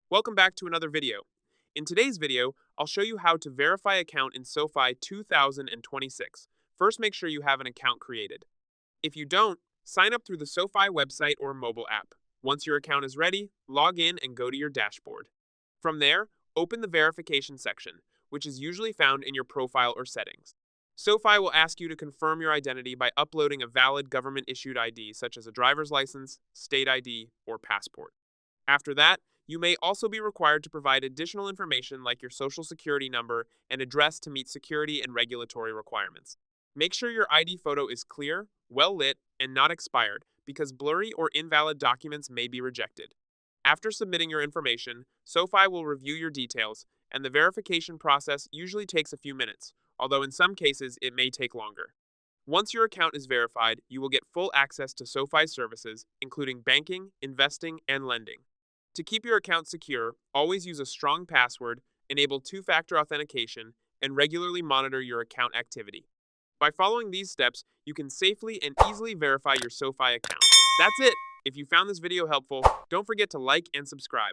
Welcome back to another video. In today's video, I'll show you how to verify account in SoFi 2026. First, make sure you have an account created. If you don't, sign up through the SoFi website or mobile app. Once your account is ready, log in and go to your dashboard. From there, open the verification section, which is usually found in your profile or settings. SoFi will ask you to confirm your identity by uploading a valid government-issued ID such as a driver's license, state ID, or passport. After that, you may also be required to provide additional information like your social security number and address to meet security and regulatory requirements. Make sure your ID photo is clear, well lit, and not expired because blurry or invalid documents may be rejected. After submitting your information, SoFi will review your details, and the verification process usually takes a few minutes, although in some cases it may take longer. Once your account is verified, you will get full access to SoFi services, including banking, investing, and lending. To keep your account secure, always use a strong password, enable two-factor authentication, and regularly monitor your account activity. By following these steps, you can safely and easily verify your SoFi account. That's it! If you found this video helpful, don't forget to like and subscribe.